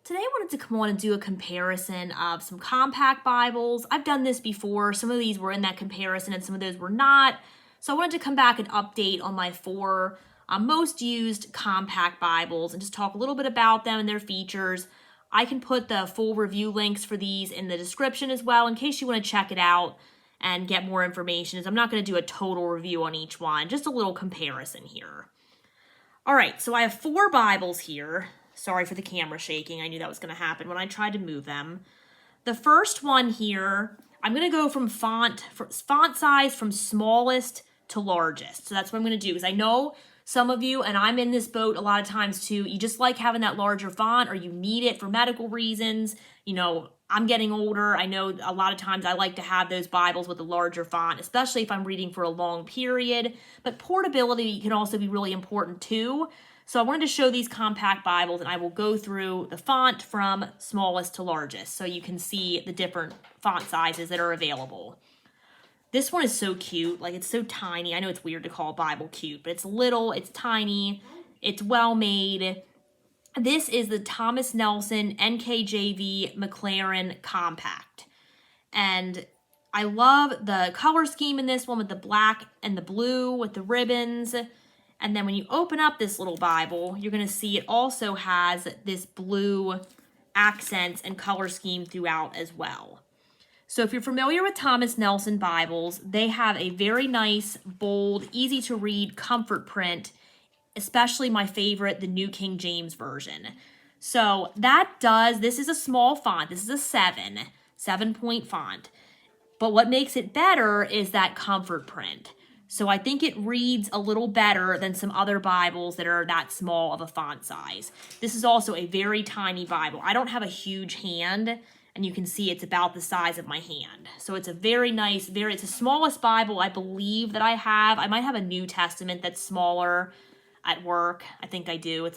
Today I wanted to come on and do a comparison of some compact Bibles. I've done this before. Some of these were in that comparison and some of those were not. So I wanted to come back and update on my four most used compact Bibles and just talk a little bit about them and their features. I can put the full review links for these in the description as well in case you want to check it out and get more information. I'm not going to do a total review on each one, just a little comparison here. All right, so I have four Bibles here. Sorry for the camera shaking. I knew that was going to happen when I tried to move them. The first one here, I'm going to go from font size from smallest to largest. So that's what I'm going to do, because I know some of you, and I'm in this boat a lot of times too, you just like having that larger font or you need it for medical reasons. You know, I'm getting older. I know a lot of times I like to have those Bibles with a larger font, especially if I'm reading for a long period. But portability can also be really important too. So I wanted to show these compact Bibles, and I will go through the font from smallest to largest so you can see the different font sizes that are available. This one is so cute. Like, it's so tiny. I know it's weird to call a Bible cute, but it's little, it's tiny, it's well made. This is the Thomas Nelson NKJV McLaren Compact. And I love the color scheme in this one with the black and the blue with the ribbons. And then when you open up this little Bible, you're going to see it also has this blue accents and color scheme throughout as well. So if you're familiar with Thomas Nelson Bibles, they have a very nice, bold, easy to read comfort print, especially my favorite, the New King James Version. So this is a small font. This is a 7-point font. But what makes it better is that comfort print. So I think it reads a little better than some other Bibles that are that small of a font size. This is also a very tiny Bible. I don't have a huge hand, and you can see it's about the size of my hand. So it's a very nice, it's the smallest Bible I believe that I have. I might have a New Testament that's smaller at work. I think I do.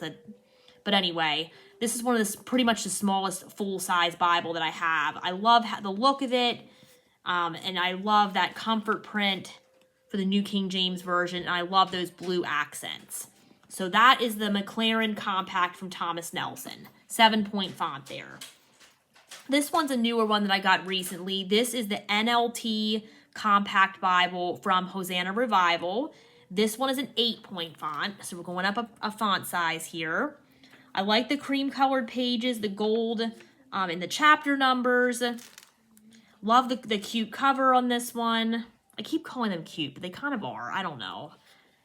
But anyway, this is one of pretty much the smallest full-size Bible that I have. I love the look of it, and I love that comfort print for the New King James Version, and I love those blue accents. So that is the McLaren Compact from Thomas Nelson. 7-point font there. This one's a newer one that I got recently. This is the NLT Compact Bible from Hosanna Revival. This one is an 8-point font, so we're going up a font size here. I like the cream-colored pages, the gold and the chapter numbers. Love the cute cover on this one. I keep calling them cute, but they kind of are. I don't know.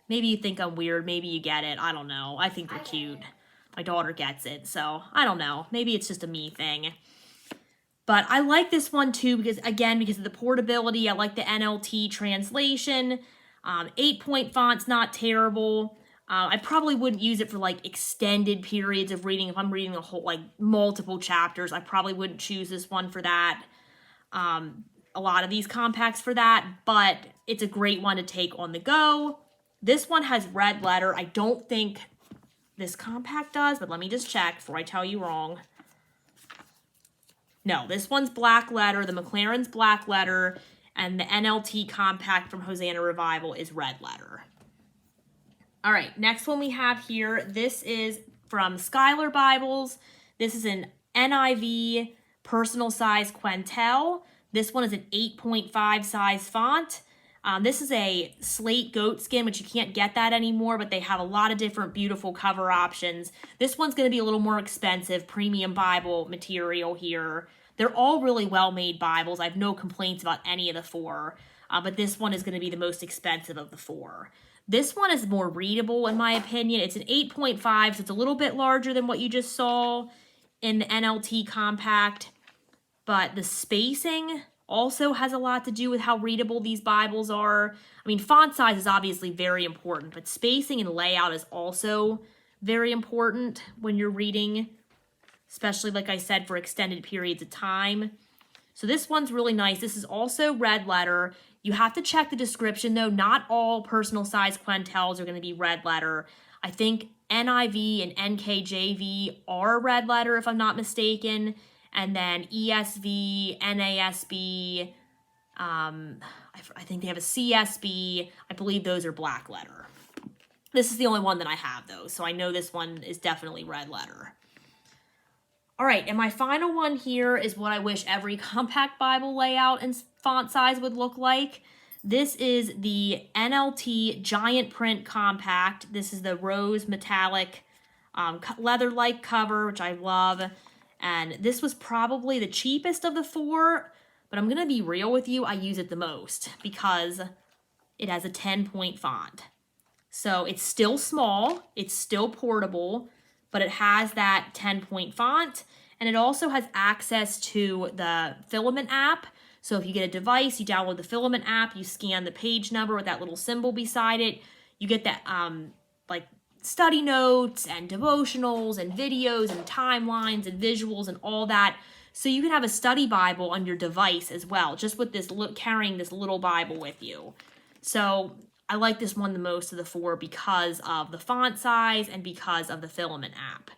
Maybe you think I'm weird. Maybe you get it. I don't know. I think they're cute. My daughter gets it, so I don't know. Maybe it's just a me thing. But I like this one too because of the portability. I like the NLT translation. 8-point font's not terrible. I probably wouldn't use it for like extended periods of reading. If I'm reading a whole, like multiple chapters, I probably wouldn't choose this one for that. A lot of these compacts for that, but it's a great one to take on the go. This one has red letter. I don't think this compact does, but let me just check before I tell you wrong. No, this one's black letter. The McLaren's black letter, and the NLT compact from Hosanna Revival is red letter. All right, next one we have here. This is from Schuyler Bibles. This is an NIV personal size Quentel. This one is an 8.5 size font. This is a slate goatskin, which you can't get that anymore, but they have a lot of different beautiful cover options. This one's going to be a little more expensive, premium Bible material here. They're all really well-made Bibles. I have no complaints about any of the four, but this one is going to be the most expensive of the four. This one is more readable, in my opinion. It's an 8.5, so it's a little bit larger than what you just saw in the NLT Compact. But the spacing also has a lot to do with how readable these Bibles are. I mean, font size is obviously very important, but spacing and layout is also very important when you're reading, especially, like I said, for extended periods of time. So this one's really nice. This is also red letter. You have to check the description, though. Not all personal size Quentels are going to be red letter. I think NIV and NKJV are red letter, if I'm not mistaken. And then ESV, NASB, I think they have a CSB. I believe those are black letter. This is the only one that I have, though, so I know this one is definitely red letter. All right, and my final one here is what I wish every compact Bible layout and font size would look like. This is the NLT Giant Print Compact. This is the rose metallic leather-like cover, which I love. And this was probably the cheapest of the four, but I'm going to be real with you, I use it the most because it has a 10-point font. So it's still small, it's still portable, but it has that 10-point font, and it also has access to the Filament app. So if you get a device, you download the Filament app, you scan the page number with that little symbol beside it, you get that like study notes and devotionals and videos and timelines and visuals and all that. So you can have a study Bible on your device as well, just with this carrying this little Bible with you. So I like this one the most of the four because of the font size and because of the Filament app.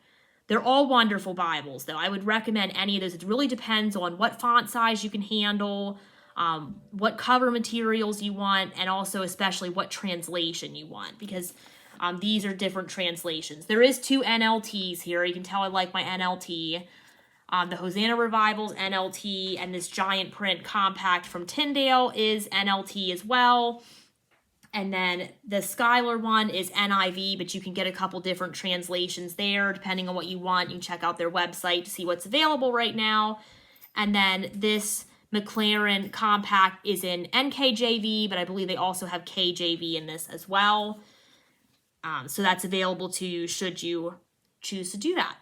They're all wonderful Bibles, though. I would recommend any of those. It really depends on what font size you can handle, what cover materials you want, and also especially what translation you want, because these are different translations. There is 2 NLTs here. You can tell I like my NLT. The Hosanna Revival's NLT, and this Giant Print Compact from Tyndale is NLT as well. And then the Schuyler one is NIV, but you can get a couple different translations there depending on what you want. You can check out their website to see what's available right now. And then this McLaren Compact is in NKJV, but I believe they also have KJV in this as well. So that's available to you should you choose to do that.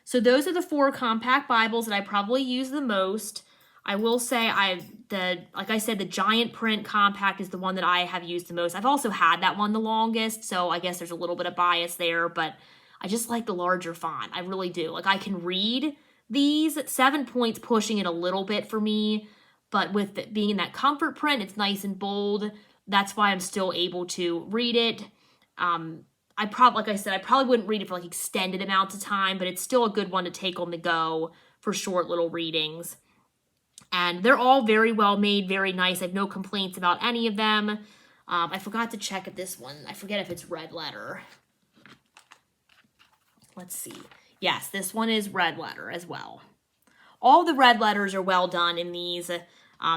So those are the 4 compact Bibles that I probably use the most. I will say like I said, the Giant Print Compact is the one that I have used the most. I've also had that one the longest, so I guess there's a little bit of bias there, but I just like the larger font. I really do. Like, I can read these. 7 points pushing it a little bit for me, but with it being in that comfort print, it's nice and bold. That's why I'm still able to read it. Like I said, I probably wouldn't read it for like extended amounts of time, but it's still a good one to take on the go for short little readings. And they're all very well made, very nice. I have no complaints about any of them. I forgot to check if this one, I forget if it's red letter. Let's see. Yes, this one is red letter as well. All the red letters are well done in these.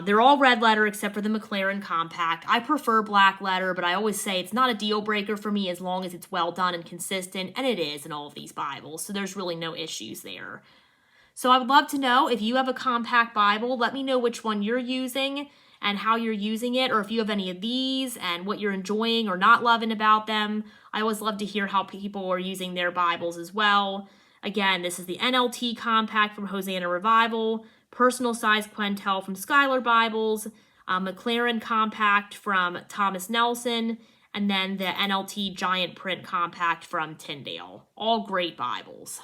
They're all red letter except for the McLaren Compact. I prefer black letter, but I always say it's not a deal breaker for me as long as it's well done and consistent, and it is in all of these Bibles, so there's really no issues there. So I would love to know if you have a compact Bible. Let me know which one you're using and how you're using it, or if you have any of these and what you're enjoying or not loving about them. I always love to hear how people are using their Bibles as well. Again, this is the NLT Compact from Hosanna Revival, Personal Size Quentel from Schuyler Bibles, McLaren Compact from Thomas Nelson, and then the NLT Giant Print Compact from Tyndale. All great Bibles.